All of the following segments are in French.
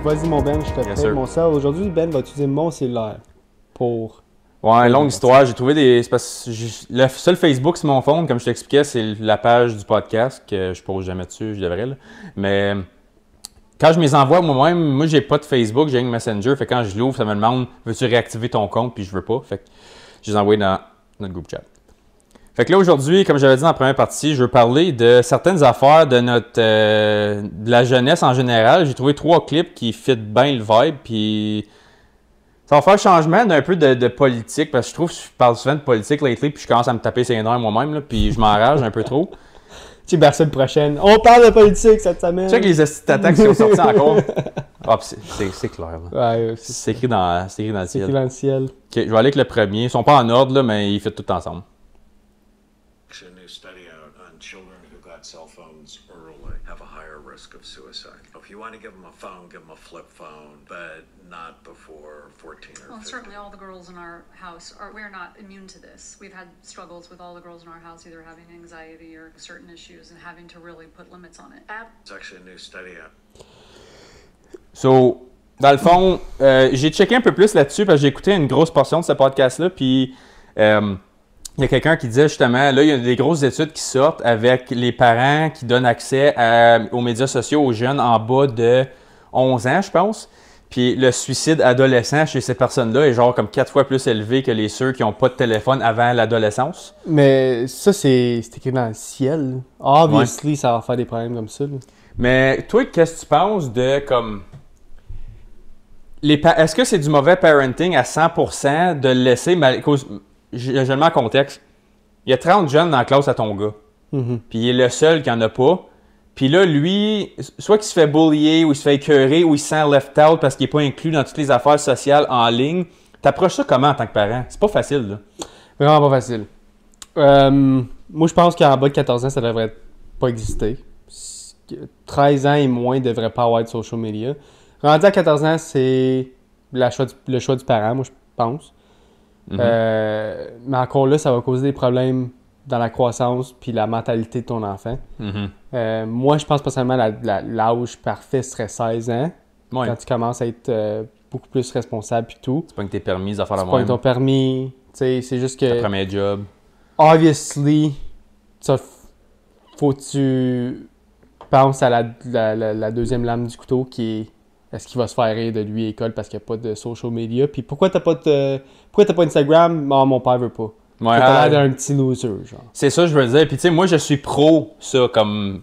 Vas-y, mon Ben, je te prête mon cell. Aujourd'hui, Ben va utiliser mon cellulaire pour... Ouais, longue histoire. J'ai trouvé des... C'est parce que le seul Facebook sur mon phone, comme je t'expliquais, c'est la page du podcast que je pose jamais dessus, je devrais. Là. Mais quand je me les envoie moi-même, moi, j'ai pas de Facebook, j'ai un Messenger. Fait que quand je l'ouvre, ça me demande « Veux-tu réactiver ton compte? » Puis je veux pas. Fait que je les envoie dans notre groupe chat. Fait que là, aujourd'hui, comme j'avais dit en première partie, je veux parler de certaines affaires de de la jeunesse en général. J'ai trouvé 3 clips qui fit bien le vibe, puis ça va faire changement d'un peu de politique, parce que je trouve que je parle souvent de politique lately, puis je commence à me taper ses nerfs moi-même, là, puis je m'enrage un peu trop. Tu sais, la prochaine, on parle de politique cette semaine. Tu sais que les attaques qui sont sorties encore. Ah, c'est clair. Là. Ouais, c'est écrit dans le ciel. C'est écrit dans le ciel. Okay, je vais aller avec le premier. Ils sont pas en ordre, là, mais ils fit tout ensemble. A new study out on children who got cell phones early have a higher risk of suicide. If you want to give them a phone, give them a flip phone, but not before 14 or 15. Well, certainly all the girls in our house we're not immune to this. We've had struggles with all the girls in our house either having anxiety or certain issues and having to really put limits on it. It's actually a new study out. So, dans le fond, j'ai checké un peu plus là-dessus parce que j'ai écouté une grosse portion de ce podcast-là, puis il y a quelqu'un qui disait justement, là, il y a des grosses études qui sortent avec les parents qui donnent accès aux médias sociaux aux jeunes en bas de 11 ans, je pense. Puis le suicide adolescent chez ces personnes-là est genre comme 4 fois plus élevé que ceux qui n'ont pas de téléphone avant l'adolescence. Mais ça, c'est écrit dans le ciel. Obviously, ça va faire des problèmes comme ça. Là. Mais toi, qu'est-ce que tu penses de comme... Est-ce que c'est du mauvais parenting à 100% de le laisser... Je le mets en contexte. Il y a 30 jeunes dans la classe à ton gars. Mm-hmm. Puis il est le seul qui n'en a pas. Puis là, lui, soit qu'il se fait bullier, ou il se fait écœurer, ou il se sent left out parce qu'il n'est pas inclus dans toutes les affaires sociales en ligne. T'approches ça comment en tant que parent? C'est pas facile, là. Vraiment pas facile. Moi, je pense qu'en bas de 14 ans, ça devrait pas exister. 13 ans et moins ne devraient pas avoir de social media. Rendu à 14 ans, c'est le choix du parent, moi, je pense. Mm-hmm. Mais encore là, ça va causer des problèmes dans la croissance puis la mentalité de ton enfant. Mm-hmm. Moi, je pense personnellement l'âge parfait serait 16 ans. Ouais. Quand tu commences à être beaucoup plus responsable puis tout. C'est pas que t'es permis à faire la C'est pas même. ton permis. C'est juste que... Ton premier job. Obviously, faut que tu penses à la deuxième lame du couteau qui est est-ce qu'il va se faire rire de lui à l'école parce qu'il n'y a pas de social media. Puis pourquoi t'as pas Instagram? Oh, mon père veut pas. Ouais, t'as l'air d'un petit loser, genre. C'est ça, je veux dire. Puis tu sais, moi, je suis pro ça comme...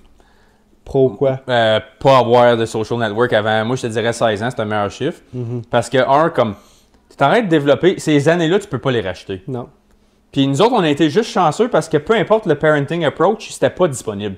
Pro quoi? Pas avoir de social network avant. Moi, je te dirais 16 ans, c'est un meilleur chiffre. Mm-hmm. Parce que, comme... Tu t'arrêtes de développer... Ces années-là, tu peux pas les racheter. Non. Puis nous autres, on a été juste chanceux parce que peu importe le parenting approach, c'était pas disponible.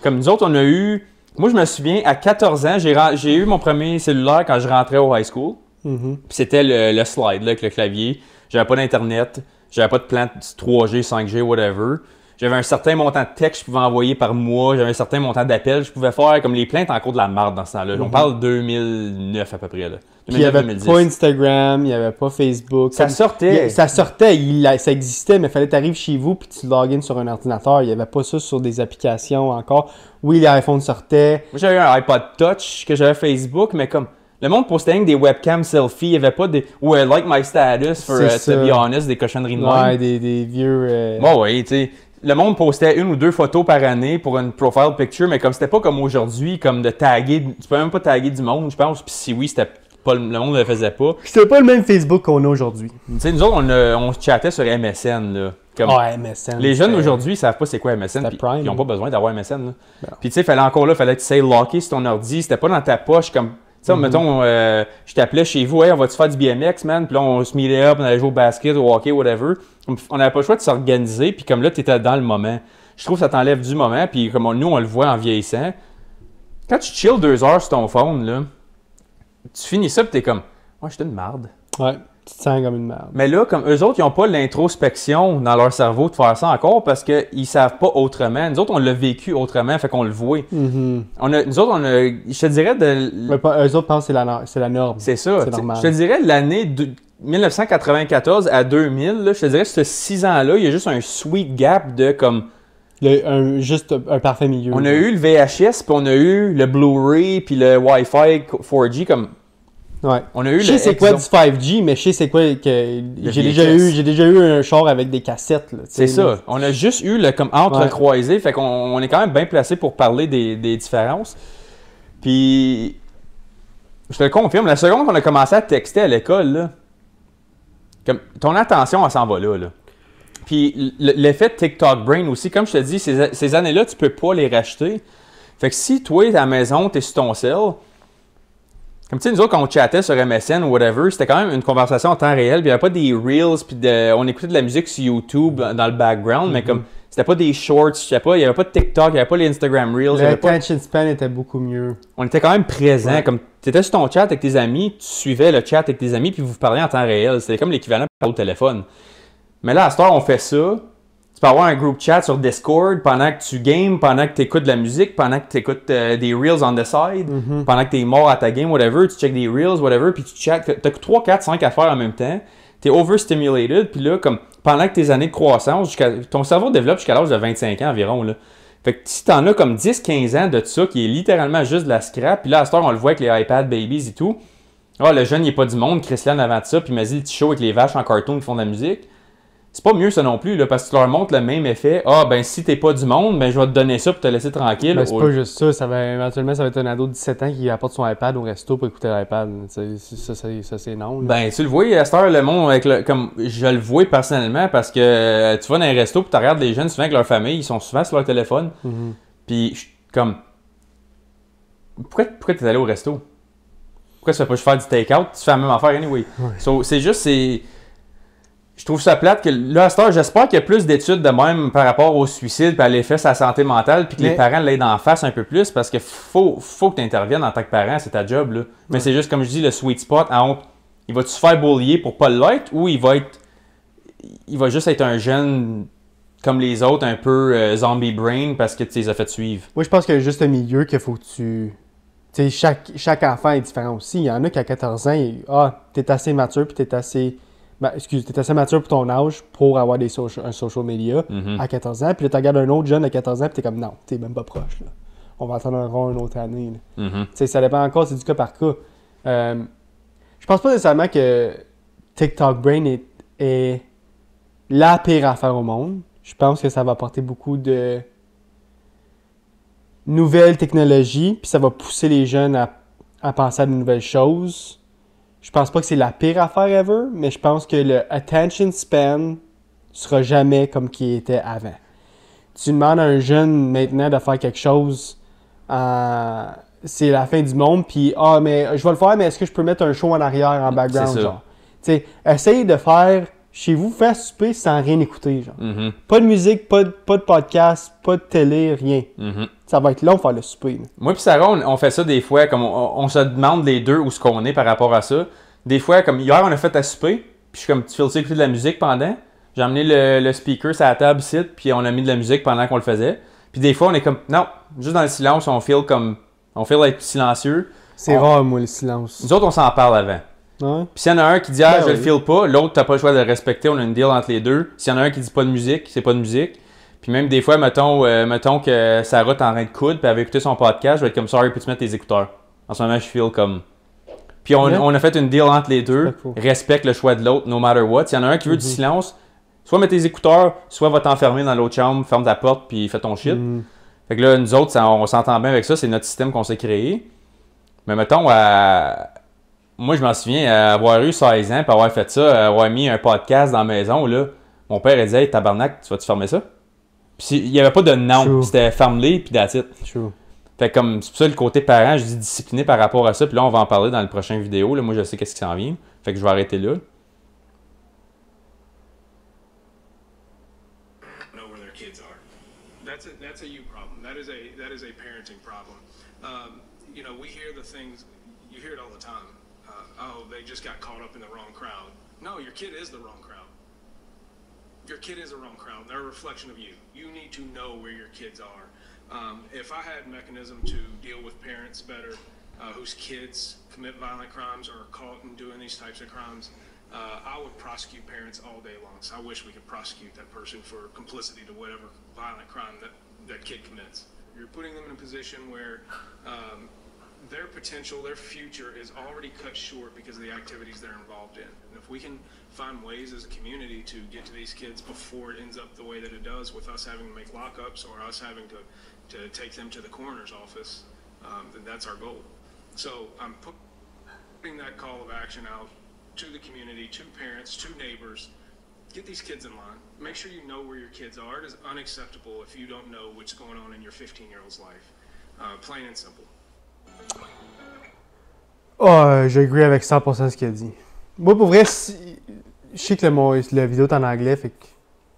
Comme nous autres, on a eu... Moi, je me souviens, à 14 ans, j'ai eu mon premier cellulaire quand je rentrais au high school. Mm-hmm. Puis c'était le slide, là, avec le clavier. J'avais pas d'Internet. J'avais pas de plan 3G, 5G, whatever. J'avais un certain montant de texte que je pouvais envoyer par mois. J'avais un certain montant d'appels que je pouvais faire. Comme les plaintes en cours de la marde dans ce temps-là. On parle de 2009 à peu près. Là. Puis il n'y avait pas Instagram, il n'y avait pas Facebook. Ça sortait. Ça sortait, ça existait, mais il fallait que tu arrives chez vous et tu login sur un ordinateur. Il n'y avait pas ça sur des applications encore. Oui, les iPhones sortaient. Moi, j'avais un iPod Touch, que j'avais Facebook, mais comme le monde postait rien que des webcams selfies. Il n'y avait pas des... Ou like my status, for to be honest, des cochonneries de même. Ouais, des vieux... Bon, ouais, tu sais. Le monde postait 1 ou 2 photos par année pour une profile picture, mais comme c'était pas comme aujourd'hui, comme de taguer... Tu peux même pas taguer du monde, je pense. Puis si oui, c'était... le monde ne le faisait pas. C'était pas le même Facebook qu'on a aujourd'hui. Tu sais, nous autres, on chattait sur MSN, là. Comme MSN. les jeunes aujourd'hui, ils savent pas c'est quoi MSN, puis ils n'ont pas besoin d'avoir MSN, là. Puis tu sais, fallait que tu sais locker sur ton ordi, c'était pas dans ta poche, comme... Tu sais, mettons, je t'appelais chez vous, hey, on va-tu faire du BMX, man? Puis là, on se meetait up, on allait jouer au basket, au hockey, whatever. On n'avait pas le choix de s'organiser, puis comme là, tu étais dans le moment. Je trouve que ça t'enlève du moment, puis comme nous, on le voit en vieillissant. Quand tu chill 2 heures sur ton phone, là, tu finis ça, puis t'es comme, ouais, j'étais une marde. Ouais, tu te sens comme une merde. Mais là, comme eux autres, ils n'ont pas l'introspection dans leur cerveau de faire ça encore parce qu'ils savent pas autrement. Nous autres, on l'a vécu autrement, fait qu'on le voit. Mm-hmm. Nous autres, je te dirais eux autres pensent que c'est la norme. C'est ça. C'est normal. Je te dirais l'année 1994 à 2000, là, je te dirais ce 6 ans-là, il y a juste un sweet gap de comme... Juste un parfait milieu. On a eu le VHS, puis on a eu le Blu-ray, puis le Wi-Fi 4G, comme... Ouais. On a eu je sais c'est quoi du 5G, mais je sais c'est quoi que j'ai déjà eu un char avec des cassettes. Là, c'est ça. On a juste eu le comme entre-croisé, fait qu'on est quand même bien placé pour parler des différences. Puis, je te le confirme, la seconde qu'on a commencé à texter à l'école, là, comme, ton attention, elle s'en va là. Puis, l'effet de TikTok Brain aussi, comme je te dis, ces années-là, tu peux pas les racheter. Fait que si toi, à la maison, t'es sur ton cell, comme tu sais, nous autres, quand on chattait sur MSN ou whatever, c'était quand même une conversation en temps réel. Puis il n'y avait pas des reels, puis on écoutait de la musique sur YouTube dans le background, mais comme c'était pas des shorts, il n'y avait pas de TikTok, il n'y avait pas les Instagram reels. Le attention span était beaucoup mieux. On était quand même présent. Comme tu étais sur ton chat avec tes amis, tu suivais le chat avec tes amis, puis vous parliez en temps réel. C'était comme l'équivalent de parler au téléphone. Mais là, à cette heure, on fait ça. Tu peux avoir un group chat sur Discord pendant que tu games, pendant que tu écoutes de la musique, pendant que tu écoutes des reels on the side, pendant que tu es mort à ta game, whatever, tu check des reels, whatever, puis tu chattes. Tu as 3, 4, 5 affaires en même temps. Tu es overstimulated, puis là, comme pendant que tes années de croissance, ton cerveau développe jusqu'à l'âge de 25 ans environ. Là. Fait que si t'en as comme 10-15 ans de ça, qui est littéralement juste de la scrap, puis là, à cette heure, on le voit avec les iPad babies et tout. Ah, le jeune, il n'est pas du monde, Christian avant de ça, puis il m'a dit le petit show avec les vaches en cartoon qui font de la musique. C'est pas mieux ça non plus, là, parce que tu leur montres le même effet. Ah, ben si t'es pas du monde, ben je vais te donner ça pour te laisser tranquille. Ben, c'est pas juste ça. Éventuellement, ça va être un ado de 17 ans qui apporte son iPad au resto pour écouter l'iPad. Ça, c'est non. Là. Ben, tu le vois, à cette heure, le monde, comme je le vois personnellement, parce que tu vas dans un resto et tu regardes les jeunes souvent avec leur famille, ils sont souvent sur leur téléphone. Puis, comme, pourquoi t'es allé au resto? Pourquoi tu fais pas juste faire du take-out? Tu fais la même affaire anyway. So, c'est juste, je trouve ça plate que là, à cette heure, j'espère qu'il y a plus d'études de même par rapport au suicide et à l'effet sur la santé mentale, puis que les parents l'aident en face un peu plus, parce que faut que tu interviennes en tant que parent, c'est ta job. Là. Mais c'est juste, comme je dis, le sweet spot, il va-tu se faire bullier pour pas l'être, ou il va juste être un jeune comme les autres, un peu zombie brain, parce que tu les as fait suivre? Moi, je pense qu'il y a juste un milieu qu'il faut que tu... Tu sais, chaque enfant est différent aussi. Il y en a qui, à 14 ans, t'es assez mature, puis t'es assez mature pour ton âge pour avoir un social media à 14 ans. Puis là, tu regardes un autre jeune à 14 ans, puis t'es comme, non, t'es même pas proche. Là. On va attendre une autre année. Tu sais, ça dépend encore, c'est du cas par cas. Je pense pas nécessairement que TikTok Brain est la pire affaire au monde. Je pense que ça va apporter beaucoup de nouvelles technologies, puis ça va pousser les jeunes à penser à de nouvelles choses. Je pense pas que c'est la pire affaire ever, mais je pense que le attention span sera jamais comme qu'il était avant. Tu demandes à un jeune maintenant de faire quelque chose, c'est la fin du monde, puis mais je vais le faire, mais est-ce que je peux mettre un show en arrière en background, genre? Tu sais, essaye de faire chez vous, faire souper sans rien écouter, genre. Pas de musique, pas de podcast, pas de télé, rien. Ça va être long faire le souper. Là. Moi puis Sarah, on fait ça des fois, comme on se demande les deux où ce qu'on est par rapport à ça. Des fois, comme hier, on a fait à souper, puis je suis comme, tu fais écouter de la musique pendant? J'ai amené le speaker sur la table ici, puis on a mis de la musique pendant qu'on le faisait. Puis des fois, on est comme, non, juste dans le silence, on feel être silencieux. C'est rare, moi, le silence. Nous autres, on s'en parle avant. Ouais. Puis s'il y en a un qui dit, je le feel pas, l'autre, t'as pas le choix de le respecter, on a une deal entre les deux. S'il y en a un qui dit pas de musique, c'est pas de musique. Puis même des fois, mettons que Sarah est en train de coudre, puis elle veut écouter son podcast, je vais être comme, sorry, peux-tu mettre tes écouteurs? En ce moment, je feel comme... Puis on a fait une deal entre les deux, respecte le choix de l'autre, no matter what. S'il y en a un qui veut du silence, soit mets tes écouteurs, soit va t'enfermer dans l'autre chambre, ferme ta porte, puis fais ton shit. Fait que là, nous autres, on s'entend bien avec ça, c'est notre système qu'on s'est créé. Mais mettons, moi, je m'en souviens, avoir eu 16 ans, puis avoir fait ça, avoir mis un podcast dans la maison, là, mon père, il disait, hey, tabarnak, tu vas-tu fermer ça? Puis il n'y avait pas de non, c'était ferme-les, puis that's it. Fait comme, c'est pour ça le côté parent, je dis discipliné par rapport à ça, puis là, on va en parler dans le prochain vidéo. Là, moi, je sais qu'est-ce qui s'en vient. Fait que je vais arrêter là. Know where their kids are. That's a you problem. That is a parenting problem. You know, we hear the things, you hear it all the time. They just got caught up in the wrong crowd. No, your kid is the wrong crowd. Your kid is the wrong crowd. They're a reflection of you. You need to know where your kids are. If I had a mechanism to deal with parents better whose kids commit violent crimes or are caught in doing these types of crimes, I would prosecute parents all day long. So I wish we could prosecute that person for complicity to whatever violent crime that kid commits. You're putting them in a position where their potential, their future is already cut short because of the activities they're involved in. And if we can find ways as a community to get to these kids before it ends up the way that it does with us having to make lockups or us having to take them to the coroner's office, then that's our goal. So I'm putting that call of action out to the community, to parents, to neighbors. Get these kids in line. Make sure you know where your kids are. It is unacceptable if you don't know what's going on in your 15-year-old's life. Plain and simple. Oh, j'agree avec 100% ce qu'il a dit. Moi, pour vrai, je sais que la vidéo est en anglais, fait que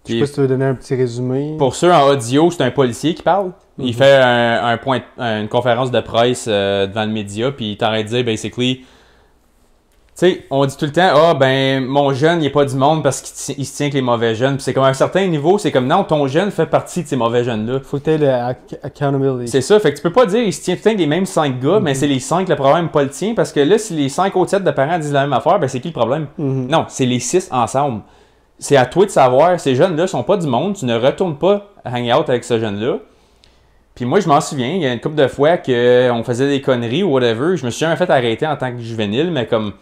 je sais pas si tu veux donner un petit résumé. Pour ceux en audio, c'est un policier qui parle. Il fait une conférence de presse devant le média, puis il t'arrête de dire, basically, tu sais, on dit tout le temps, mon jeune, il n'est pas du monde parce qu'il se tient avec les mauvais jeunes. Puis c'est comme à un certain niveau, c'est comme non, ton jeune fait partie de ces mauvais jeunes-là. Faut que tu aies l'accountability. C'est ça, fait que tu peux pas dire, il se tient tout le temps des mêmes 5 gars, mais c'est les 5 le problème, pas le tien. Parce que là, si les 5 autres sets de parents disent la même affaire, ben c'est qui le problème? Non, c'est les 6 ensemble. C'est à toi de savoir, ces jeunes-là sont pas du monde, tu ne retournes pas hang out avec ce jeune-là. Puis moi, je m'en souviens, il y a une couple de fois qu'on faisait des conneries ou whatever, je me suis jamais fait arrêter en tant que juvénile, mais comme.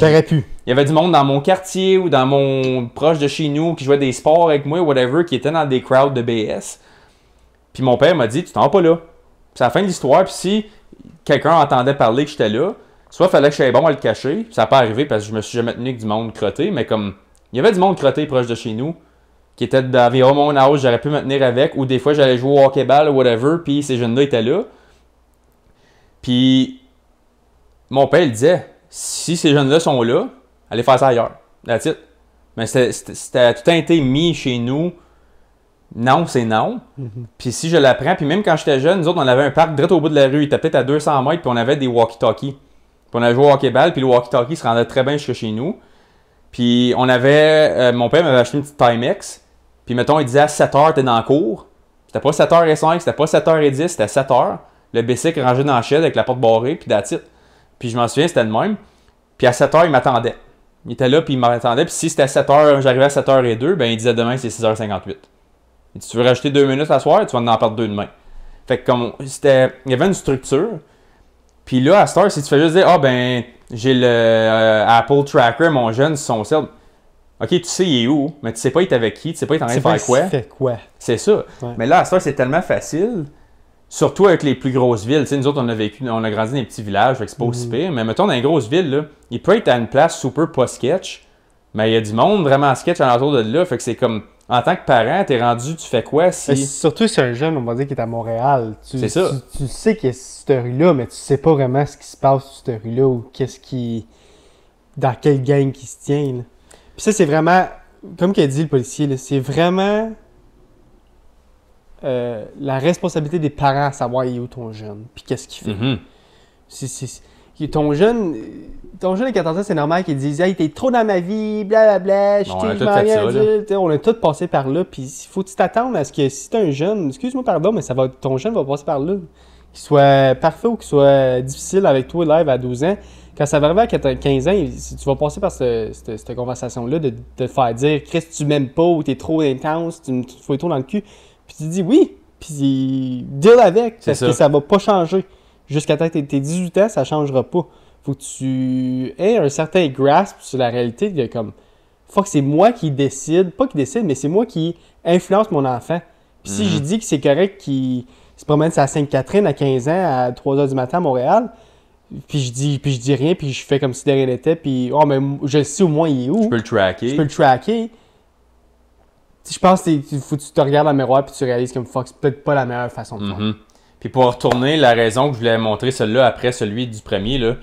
T'aurais pu. Il y avait du monde dans mon quartier ou dans mon proche de chez nous qui jouait des sports avec moi, whatever, qui était dans des crowds de BS. Puis mon père m'a dit, tu t'en vas pas là. Puis c'est la fin de l'histoire, puis si quelqu'un entendait parler que j'étais là, soit il fallait que je sois bon à le cacher, puis ça n'a pas arrivé parce que je me suis jamais tenu avec du monde crotté, mais comme, il y avait du monde crotté proche de chez nous, qui était d'environ mon âge, j'aurais pu me tenir avec, ou des fois j'allais jouer au hockey-ball ou whatever, puis ces jeunes-là étaient là. Puis mon père, il disait, si ces jeunes-là sont là, allez faire ça ailleurs. That's it. Mais c'était tout été mis chez nous. Non, c'est non. Puis si je l'apprends, puis même quand j'étais jeune, nous autres, on avait un parc direct au bout de la rue. Il était peut-être à 200 mètres, puis on avait des walkie-talkies. Puis on avait joué au hockey-ball, puis le walkie-talkie se rendait très bien jusque chez nous. Puis on avait... mon père m'avait acheté une petite Timex. Puis mettons, il disait à 7h, t'es dans le cours. C'était pas 7h05, c'était pas 7h10, c'était 7h. Le bicycle rangé dans la shed avec la porte barrée, puis that's it. Puis je m'en souviens, c'était le même. Puis à 7h, il m'attendait. Il était là, puis il m'attendait. Puis si c'était à 7h, j'arrivais à 7h02, ben il disait demain, c'est 6h58. Il dit, tu veux rajouter 2 minutes à soir, tu vas en perdre 2 demain. Fait que comme il y avait une structure. Puis là, à cette heure, si tu fais juste dire, j'ai le Apple Tracker, mon jeune, sur son cell. Ok, tu sais, il est où, mais tu sais pas, il est avec qui, tu sais pas, il est en train de faire quoi. Fait quoi. C'est ça. Ouais. Mais là, à cette heure, c'est tellement facile. Surtout avec les plus grosses villes. Tu sais, nous autres, on a grandi dans des petits villages, fait que c'est pas aussi pire. Mais mettons, dans les grosses villes, là, il peut être à une place super pas sketch, mais il y a du monde vraiment sketch alentour de là. Fait que c'est comme, en tant que parent, t'es rendu, tu fais quoi si... Surtout si c'est un jeune, on va dire, qui est à Montréal. C'est ça. Tu sais qu'il y a cette rue-là, mais tu sais pas vraiment ce qui se passe sur cette rue-là ou qu'est-ce qui... dans quelle gang qui se tient. Là. Puis ça, c'est vraiment, comme qu'a dit le policier, là, c'est vraiment... la responsabilité des parents à savoir il est où ton jeune, puis qu'est-ce qu'il fait. Ton jeune à 14 ans, c'est normal qu'il dise « Hey, t'es trop dans ma vie, blablabla, on a tous passé par là, puis il faut que tu t'attendes à ce que si t'es un jeune, excuse-moi, pardon, mais ton jeune va passer par là, qu'il soit parfait ou qu'il soit difficile avec toi live à 12 ans, quand ça va arriver à 15 ans, tu vas passer par cette conversation-là de te faire dire « Chris, tu m'aimes pas ou t'es trop intense, tu me fous les tours dans le cul », puis tu dis oui, puis deal avec, parce que ça va pas changer. Jusqu'à temps que t'aies 18 ans, ça changera pas. Faut que tu aies un certain grasp sur la réalité de comme, fuck, c'est moi qui décide, pas qui décide, mais c'est moi qui influence mon enfant. Puis si je dis que c'est correct qu'il se promène sur la Sainte-Catherine à 15 ans à 3h du matin à Montréal, puis je dis rien, puis je fais comme si de rien n'était, puis mais je sais au moins il est où. Je peux le tracker. Je pense qu'il faut que tu te regardes dans le miroir et tu réalises que fuck, c'est peut-être pas la meilleure façon de faire. Puis pour retourner, la raison que je voulais montrer celle-là après celui du premier, là,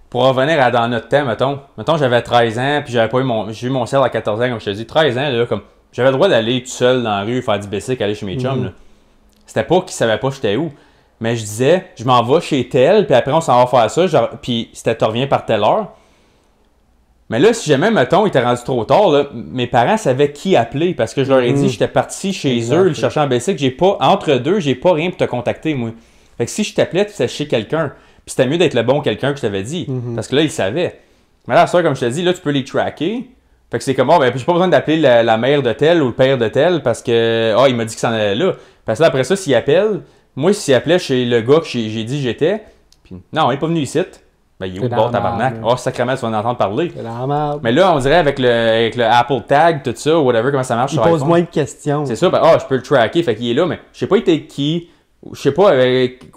pour revenir à dans notre temps, mettons j'avais 13 ans, puis j'ai eu mon ciel à 14 ans, comme je te dis, 13 ans, là, comme j'avais le droit d'aller tout seul dans la rue, faire du bicycle, aller chez mes chums. Là. C'était pas qu'ils savaient pas j'étais où. Mais je disais, je m'en vais chez tel, puis après on s'en va faire ça, puis c'était tu reviens par telle heure. Mais là, si jamais, mettons, il était rendu trop tard, là, mes parents savaient qui appeler parce que je leur ai dit j'étais parti chez eux, le chercher en bicycle. Entre deux, j'ai pas rien pour te contacter, moi. Fait que si je t'appelais, tu sais chez quelqu'un. Puis c'était mieux d'être le bon quelqu'un que je t'avais dit. Parce que là, ils savaient. Mais là, ça, comme je te dis, là, tu peux les tracker. Fait que c'est comme, j'ai pas besoin d'appeler la mère de tel ou le père de tel parce que, il m'a dit qu'il s'en allait là. Parce que là, après ça, s'il appelle, moi, s'il appelait chez le gars que j'ai dit j'étais, Puis, non, il est pas venu ici. Ben, il est où le C'est bord, normal, tabarnak? là. Oh, sacrément, tu vas en entendre parler. C'est normal. Mais là, on dirait avec le Apple Tag, tout ça, whatever, comment ça marche Il sur pose iPhone. moins de questions. C'est ça, ben, je peux le tracker, fait qu'il est là, mais je sais pas il était qui, je sais pas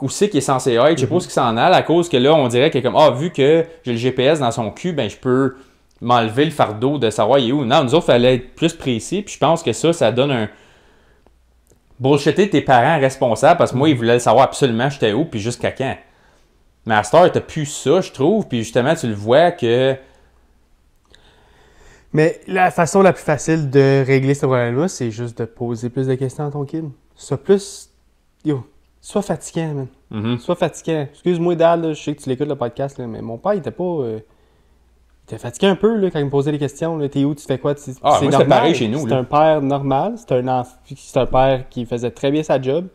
où c'est qu'il est censé être, je sais pas où c'est qu'il s'en allait, à cause que là, on dirait qu'il est comme, vu que j'ai le GPS dans son cul, ben, je peux m'enlever le fardeau de savoir il est où. Non, nous autres, il fallait être plus précis, puis je pense que ça donne un... bullshitter tes parents responsables, parce que moi, ils voulaient savoir absolument j'étais où, puis jusqu'à quand. Mais à Star, t'as plus ça, je trouve, puis justement, tu le vois que... Mais la façon la plus facile de régler ce problème-là, c'est juste de poser plus de questions à ton kid. Sois plus... sois fatiguant, man. Mhm. Sois fatiguant. Excuse-moi, Dad, là, je sais que tu l'écoutes le podcast, là, mais mon père, il était pas... il était fatigué un peu là, quand il me posait des questions. Là, t'es où, tu fais quoi? C'est moi, c'était normal. pareil chez nous, C'est là. un père normal. C'est un père qui faisait très bien sa job.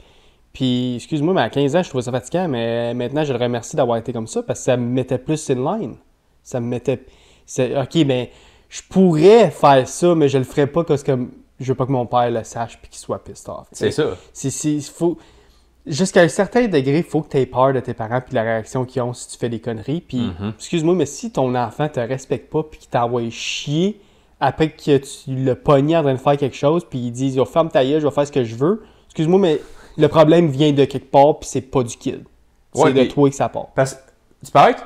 Puis, excuse-moi, mais à 15 ans, je trouvais ça fatigant, mais maintenant, je le remercie d'avoir été comme ça parce que ça me mettait plus in line. Ça me mettait... OK, ben, je pourrais faire ça, mais je le ferais pas parce que je veux pas que mon père le sache puis qu'il soit pissed off. C'est ça. Faut... Jusqu'à un certain degré, il faut que tu aies peur de tes parents puis la réaction qu'ils ont si tu fais des conneries. Puis, excuse-moi, mais si ton enfant te respecte pas puis qu'il t'envoie chier après que tu l'as pogné en train de faire quelque chose puis il dit « ferme ta gueule, je vais faire ce que je veux », excuse-moi, mais le problème vient de quelque part puis c'est pas du kid. C'est Ouais, de puis- toi que ça part. Parce que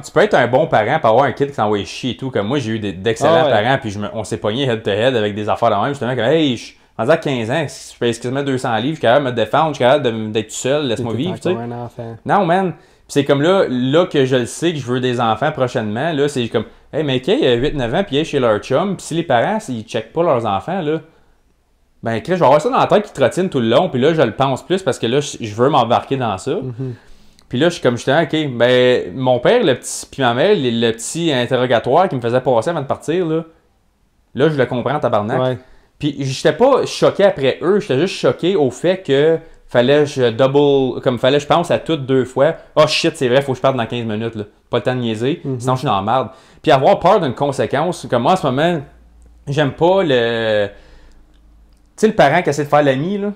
tu peux être un bon parent pour avoir un kid qui t'envoie chier et tout. Comme moi, j'ai eu d'excellents Ah ouais. parents, puis on s'est pogné head-to-head avec des affaires de même. Justement, comme, hey, je rendu à 15 ans, si je pèse quasiment 200 livres, je suis capable de me défendre, je suis capable d'être tout seul, laisse-moi T'es vivre, tu sais. encore un enfant. Non, man. Puis c'est comme là que je le sais que je veux des enfants prochainement, là, c'est comme, hey, mais Kay, il a 8-9 ans, puis il est chez leur chum, puis si les parents, s'ils checkent pas leurs enfants, là, ben, Chris, je vais avoir ça dans la tête qui trottine tout le long, puis là, je le pense plus parce que là, je veux m'embarquer dans ça. Puis là, je suis comme, justement, OK, ben, mon père, le petit, puis ma mère, le petit interrogatoire qui me faisait passer avant de partir, là, je le comprends, tabarnak. Ouais. Puis j'étais pas choqué après eux, j'étais juste choqué au fait que fallait je pense à toutes 2 fois. Oh shit, c'est vrai, faut que je parte dans 15 minutes, là. Pas le temps de niaiser, sinon je suis dans la merde. Puis avoir peur d'une conséquence, comme moi en ce moment, j'aime pas le... Tu sais, le parent qui essaie de faire l'ami, là.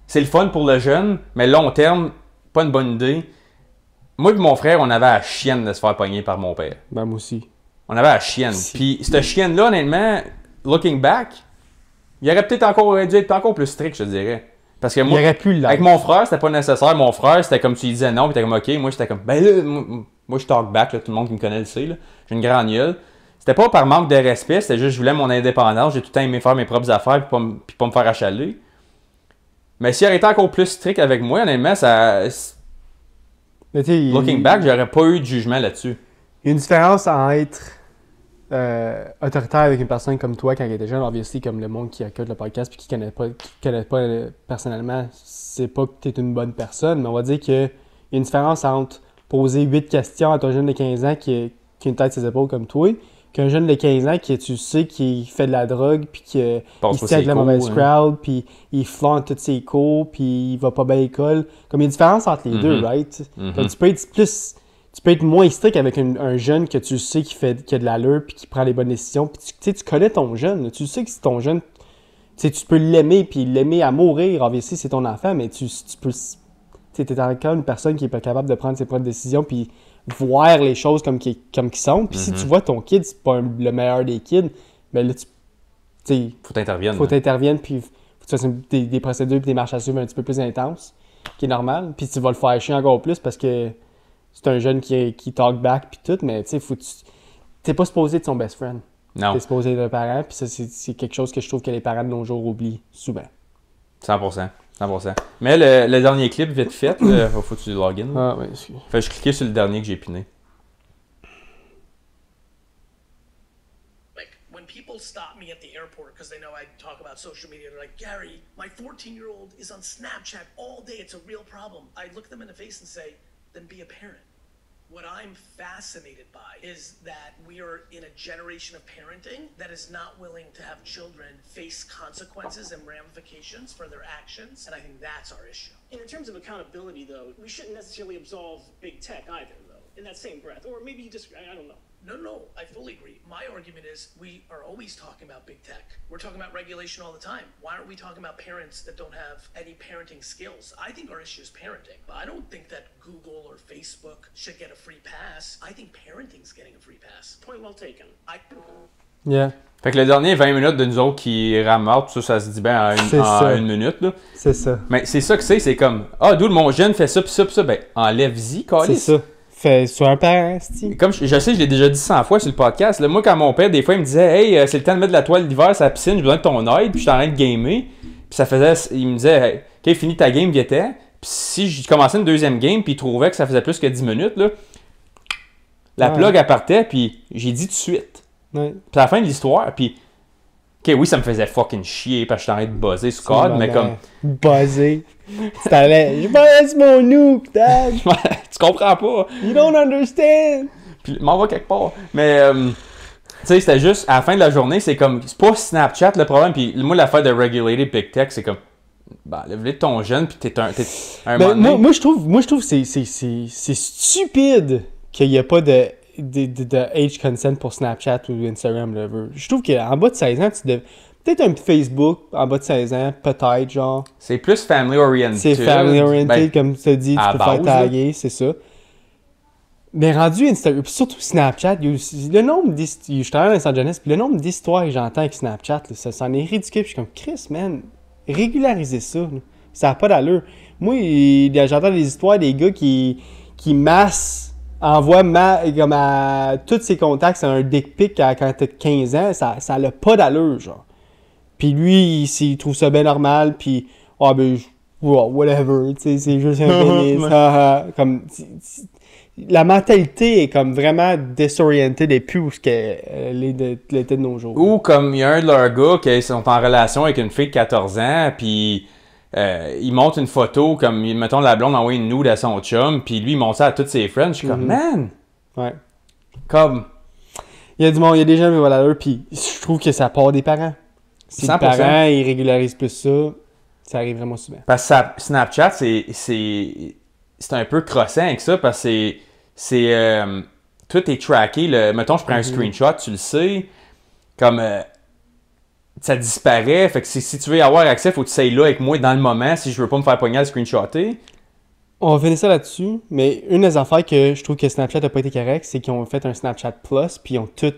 C'est le fun pour le jeune, mais long terme, pas une bonne idée. Moi et mon frère, on avait la chienne de se faire pogner par mon père. Ben, moi aussi. On avait la chienne. Puis cette chienne-là, honnêtement, looking back, il aurait peut-être dû être encore plus strict, je te dirais. Parce que moi, Il aurait pu l'être. avec mon frère, c'était pas nécessaire. Mon frère, c'était comme tu lui disais non, puis t'es comme OK. Moi, j'étais comme, ben là, moi je talk back, là, tout le monde qui me connaît le sait. Là. J'ai une grande gueule. C'était pas par manque de respect, c'était juste je voulais mon indépendance. J'ai tout le temps aimé faire mes propres affaires, puis pas me faire achaler. Mais s'il aurait été encore plus strict avec moi, honnêtement, Mais tu sais, looking back, j'aurais pas eu de jugement là-dessus. il y a une différence en être autoritaire avec une personne comme toi quand elle était jeune, obviously, comme le monde qui écoute le podcast puis qui connaît pas personnellement, c'est pas que tu es une bonne personne, mais on va dire qu'il y a une différence entre poser 8 questions à ton jeune de 15 ans qui a une tête sur ses épaules comme toi, qu'un jeune de 15 ans qui, tu sais, qui fait de la drogue puis qui Passe il pas se tient avec ses la cours, mauvaise hein. crowd puis il flante tous ses cours puis il va pas bien à l'école. Comme il y a une différence entre les deux, right? Comme tu peux être moins strict avec un jeune que tu sais qui a de l'allure puis qui prend les bonnes décisions. Puis tu connais ton jeune. Là. Tu sais que c'est ton jeune. Tu peux l'aimer puis l'aimer à mourir. Obviously, c'est ton enfant, mais tu peux. Tu es encore une personne qui n'est pas capable de prendre ses propres décisions puis voir les choses comme qu'ils sont. Puis si tu vois ton kid, c'est pas le meilleur des kids, ben là, Faut t'intervenir. faut t'interviennes puis faut que tu fasses des procédures puis des marches à suivre un petit peu plus intenses, qui est normal. Puis tu vas le faire chier encore plus parce que c'est un jeune qui talk back puis tout, mais tu sais, t'es pas supposé être son best friend. Non, T'es supposé être un parent, puis ça, c'est quelque chose que je trouve que les parents de nos jours oublient souvent. 100%. Mais le dernier clip, vite fait, faut que tu login. Ah, oui, excuse. Fait que je cliquais sur le dernier que j'ai piné. Like, when people stop me at the airport because they know I talk about social media, they're like, Gary, my 14-year-old is on Snapchat all day. It's a real problem. I look them in the face and say, then be a parent. What I'm fascinated by is that we are in a generation of parenting that is not willing to have children face consequences and ramifications for their actions, and I think that's our issue. And in terms of accountability, though, we shouldn't necessarily absolve big tech either, though, in that same breath. Or maybe you disagree. I don't know. No, I fully agree. My argument is we are always talking about big tech. We're talking about regulation all the time. Why aren't we talking about parents that don't have any parenting skills? I think our issue is parenting. I don't think that Google or Facebook should get a free pass. I think parenting's getting a free pass. Point well taken. Yeah. Fait que le dernier 20 minutes de nous autres qui ramassent, tout ça se dit bien en une minute. Là. C'est ça. Mais c'est ça que c'est comme, ah, d'où mon jeune fait ça, pis ça, pis ça, ben, enlève-y, câlisse. C'est ça. Fait, sois un parent, c'ti. Comme je sais, je l'ai déjà dit 100 fois sur le podcast, là, moi, quand mon père, des fois, il me disait, hey, c'est le temps de mettre de la toile d'hiver sur la piscine, j'ai besoin de ton aide, puis je suis en train de gamer. Puis ça faisait, il me disait, hey, OK, finis ta game, guettait. Puis si je commençais une deuxième game, puis il trouvait que ça faisait plus que 10 minutes, là, la plug, elle partait, puis j'ai dit tout de suite. Ouais. Puis à la fin de l'histoire, puis, OK, oui, ça me faisait fucking chier, parce que j'étais en train de buzzer sur code, mais comme. Buzzer. Je baisse mon nuke, dad. Tu comprends pas. You don't understand. Puis m'en va quelque part. Mais, tu sais, c'était juste, à la fin de la journée, c'est comme, c'est pas Snapchat le problème. Puis moi, l'affaire de regulated big tech, c'est comme, bah, lève-le de ton jeune, puis t'es un Ben, moment donné. moi, je trouve que c'est stupide qu'il n'y ait pas de age consent pour Snapchat ou Instagram. Là. Je trouve qu'en bas de 16 ans, tu devais. Peut-être un Facebook en bas de 16 ans, peut-être, genre. C'est plus family oriented. C'est family oriented, Ben, comme tu te dis, tu à peux base, faire taguer, c'est ça. Mais rendu Instagram, puis surtout Snapchat, il y a aussi, le nombre d'histoires. Je travaille dans Los Angeles, puis le nombre d'histoires que j'entends avec Snapchat, là, ça en est ridicule. Puis je suis comme, Chris, man, régularisez ça. Là. Ça n'a pas d'allure. Moi, j'entends des histoires des gars qui envoient comme à tous ses contacts, c'est un dick pic quand t'as 15 ans, ça n'a pas d'allure, genre. Puis lui, il trouve ça bien normal, puis whatever, tu sais, c'est juste un pénis, comme, la mentalité est comme vraiment désorientée depuis où l'était de nos jours. Ou comme il y a un de leurs gars qui sont en relation avec une fille de 14 ans, puis il montre une photo, comme, mettons, la blonde envoie une nude à son chum, puis lui, il montre ça à tous ses friends. Je suis comme, man! Ouais. Comme... Il y a du monde, il y a des gens qui voilà là, puis je trouve que ça part des parents. Si 100%. les parents, ils régularisent plus ça arrive vraiment souvent. Parce que Snapchat, c'est un peu crossant avec ça, parce que tout est tracké. Mettons, je prends un screenshot, tu le sais, comme ça disparaît. Fait que si tu veux y avoir accès, il faut que tu sois là avec moi dans le moment si je veux pas me faire pogner à le screenshotter. On va finir ça là-dessus, mais une des affaires que je trouve que Snapchat n'a pas été correct, c'est qu'ils ont fait un Snapchat Plus, puis ils ont tout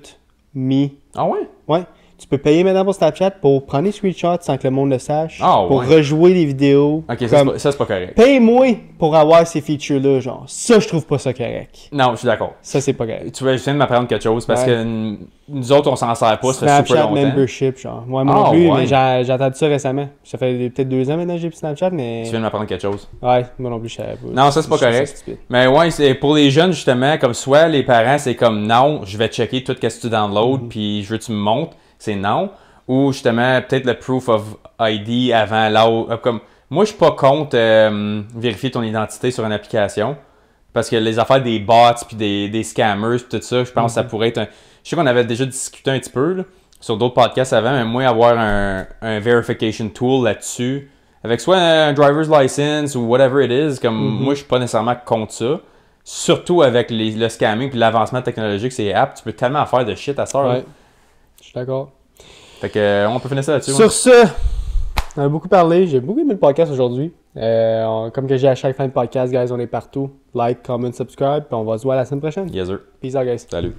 mis. Ah ouais? Ouais. Tu peux payer maintenant pour Snapchat pour prendre des screenshots sans que le monde le sache. Ah, pour ouais. rejouer les vidéos. Ok, comme, ça c'est pas correct. Paye-moi pour avoir ces features-là, genre. Ça, je trouve pas ça correct. Non, je suis d'accord. Ça, c'est pas correct. Tu viens de m'apprendre quelque chose parce Ouais. que nous autres, on s'en sert pas, ça fait super Snapchat longtemps. membership, genre. Moi Ah, non plus, ouais. mais j'ai entendu ça récemment. Ça fait peut-être 2 ans maintenant que j'ai plus Snapchat, mais. Tu viens de m'apprendre quelque chose. Ouais, moi non plus, je savais pas. Non, ça c'est pas Je trouve correct. stupide. Mais ouais, c'est pour les jeunes justement, comme soit les parents, c'est comme non, je vais checker tout ce que tu downloads, puis je veux que tu me montres, c'est non. Ou justement, peut-être le proof of ID avant là. Comme, moi, je suis pas contre vérifier ton identité sur une application. Parce que les affaires des bots puis des scammers tout ça, je pense que ça pourrait être un. Je sais qu'on avait déjà discuté un petit peu là, sur d'autres podcasts avant, mais moi, avoir un verification tool là-dessus, avec soit un driver's license ou whatever it is, comme moi, je suis pas nécessairement contre ça. Surtout avec le scamming puis l'avancement technologique, c'est app, tu peux tellement faire de shit à ça. Ouais. Je suis d'accord. Fait que on peut finir ça là-dessus. Sur ce, on a beaucoup parlé. J'ai beaucoup aimé le podcast aujourd'hui. Comme que j'ai à chaque fin de podcast, guys, on est partout. Like, comment, subscribe, puis on va se voir la semaine prochaine. Yes, sir. Peace out, guys. Salut.